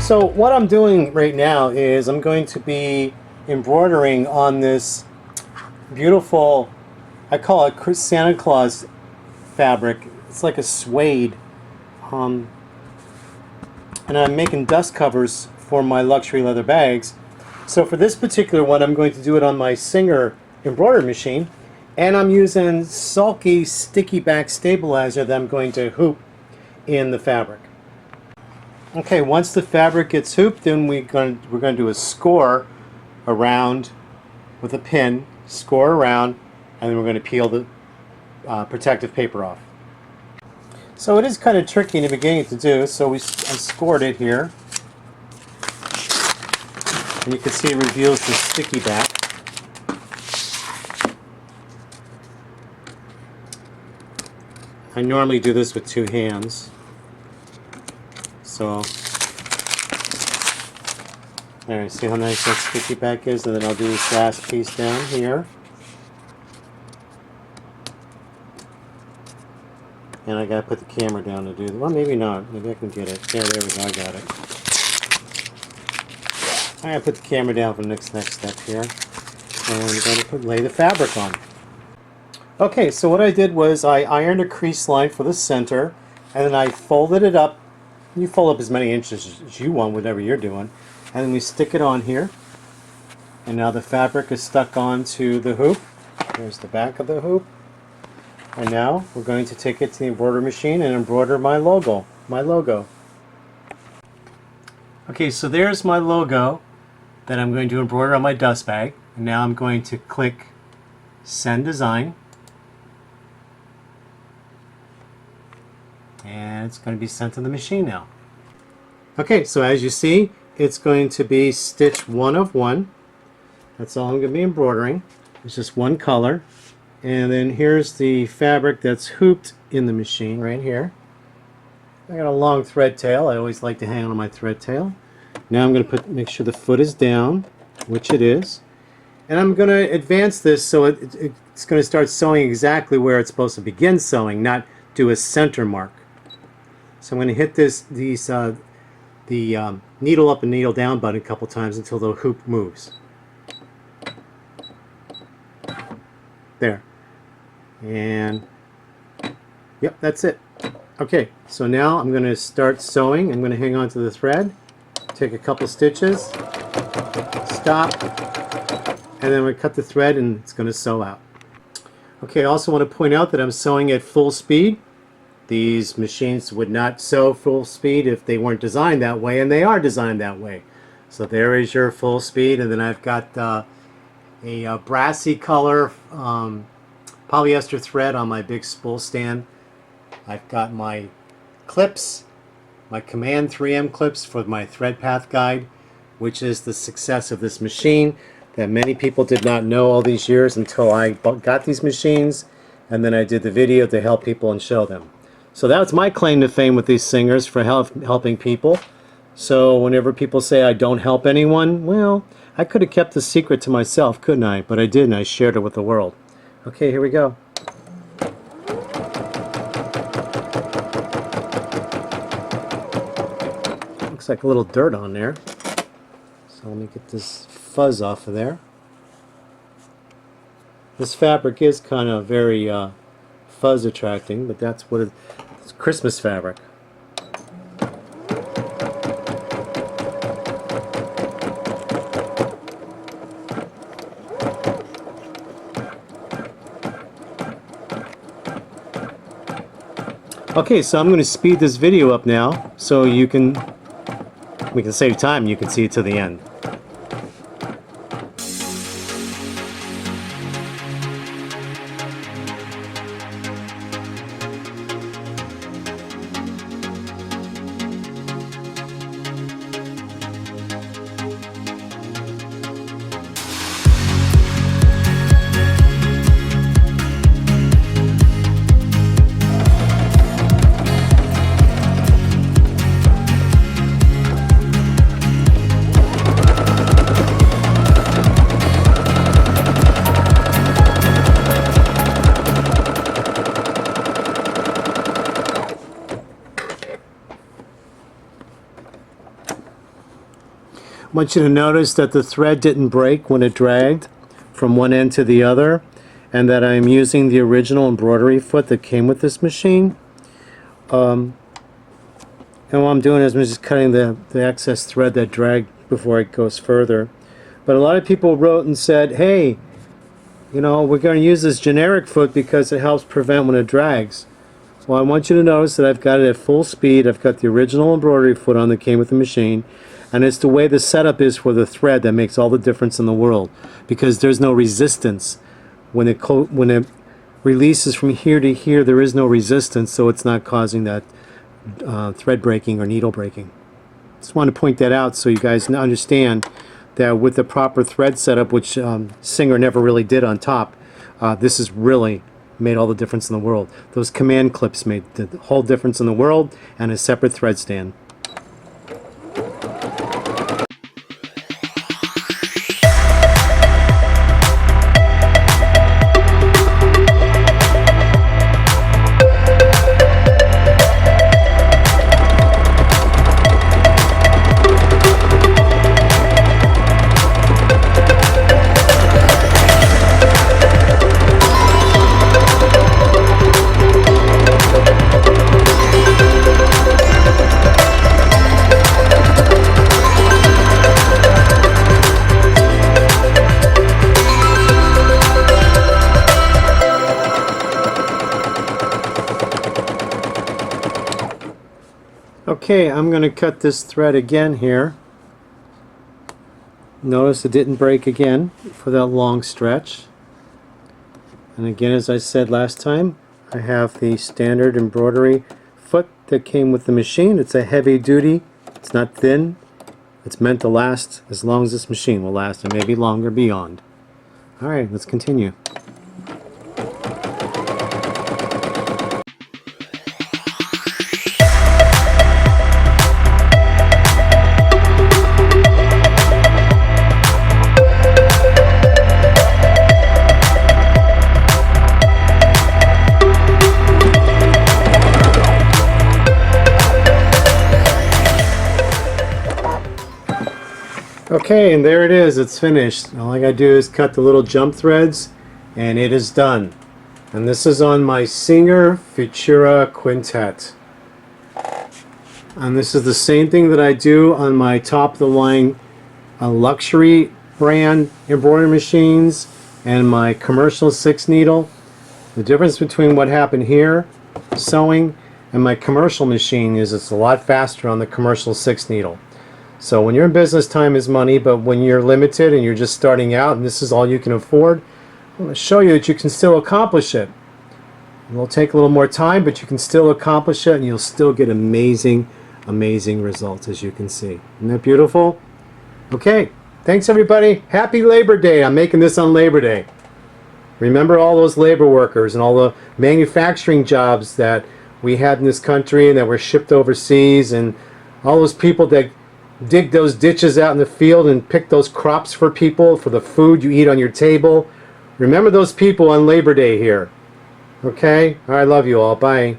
So what I'm doing right now is I'm going to be embroidering on this beautiful, I call it Santa Claus fabric. It's like a suede. And I'm making dust covers for my luxury leather bags. So for this particular one, I'm going to do it on my Singer embroidery machine. And I'm using Sulky sticky back stabilizer that I'm going to hoop in the fabric. Okay, once the fabric gets hooped, then we're going to do a score around with a pin, score around, and then we're going to peel the protective paper off. So it is kind of tricky in the beginning to do, so I scored it here. And you can see it reveals the sticky back. I normally do this with 2 hands. So, there, see how nice that sticky back is? And then I'll do this last piece down here. And I gotta put the camera down to do that. Well, maybe not. Maybe I can get it. Yeah, there we go. I got it. I gotta put the camera down for the next step here. And I'm gonna lay the fabric on. Okay, so what I did was I ironed a crease line for the center, and then I folded it up. You fold up as many inches as you want, whatever you're doing. And then we stick it on here. And now the fabric is stuck onto the hoop. Here's the back of the hoop. And now we're going to take it to the embroidery machine and embroider my logo. Okay, so there's my logo that I'm going to embroider on my dust bag. And now I'm going to click Send Design. And it's going to be sent to the machine now. Okay, so as you see, it's going to be stitch 1 of 1. That's all I'm going to be embroidering. It's just one color. And then here's the fabric that's hooped in the machine right here. I got a long thread tail. I always like to hang on my thread tail. Now I'm going to make sure the foot is down, which it is. And I'm going to advance this so it's going to start sewing exactly where it's supposed to begin sewing, not do a center mark. So I'm going to hit the needle up and needle down button a couple times until the hoop moves. There. And yep, that's it. Okay, so now I'm going to start sewing. I'm going to hang on to the thread, take a couple stitches, stop, and then we cut the thread and it's going to sew out. Okay, I also want to point out that I'm sewing at full speed. These machines would not sew full speed if they weren't designed that way, and they are designed that way. So there is your full speed, and then I've got a brassy color polyester thread on my big spool stand. I've got my clips, my Command 3M clips for my thread path guide, which is the success of this machine that many people did not know all these years until I got these machines, and then I did the video to help people and show them. So that's my claim to fame with these Singers, for helping people. So whenever people say I don't help anyone, well, I could have kept the secret to myself, couldn't I? But I didn't. I shared it with the world. Okay, here we go. Looks like a little dirt on there. So let me get this fuzz off of there. This fabric is kind of very fuzz attracting, but that's what it's Christmas fabric. Okay, so I'm going to speed this video up now so we can save time and you can see it to the end. want you to notice that the thread didn't break when it dragged from one end to the other, and that I'm using the original embroidery foot that came with this machine. And what I'm doing is I'm just cutting the excess thread that dragged before it goes further. But a lot of people wrote and said, hey, you know, we're going to use this generic foot because it helps prevent when it drags. Well, I want you to notice that I've got it at full speed. I've got the original embroidery foot on that came with the machine. And it's the way the setup is for the thread that makes all the difference in the world. Because there's no resistance. When it releases from here to here, there is no resistance, so it's not causing that thread breaking or needle breaking. Just want to point that out so you guys understand that with the proper thread setup, which Singer never really did on top, this has really made all the difference in the world. Those command clips made the whole difference in the world, and a separate thread stand. Okay, I'm going to cut this thread again here. Notice it didn't break again for that long stretch. And again, as I said last time, I have the standard embroidery foot that came with the machine. It's a heavy duty, it's not thin. It's meant to last as long as this machine will last, and maybe longer beyond. Alright, let's continue. Okay, and there it is. It's finished. All I gotta do is cut the little jump threads, and it is done. And this is on my Singer Futura Quintet. And this is the same thing that I do on my top-of-the-line luxury brand embroidery machines and my commercial 6-needle. The difference between what happened here, sewing, and my commercial machine is it's a lot faster on the commercial 6-needle. So when you're in business, time is money, but when you're limited and you're just starting out and this is all you can afford, I'm going to show you that you can still accomplish it. It will take a little more time, but you can still accomplish it and you'll still get amazing, amazing results, as you can see. Isn't that beautiful? Okay, thanks everybody. Happy Labor Day. I'm making this on Labor Day. Remember all those labor workers and all the manufacturing jobs that we had in this country and that were shipped overseas, and all those people that dig those ditches out in the field and pick those crops for people, for the food you eat on your table. Remember those people on Labor Day here. Okay? I love you all. Bye.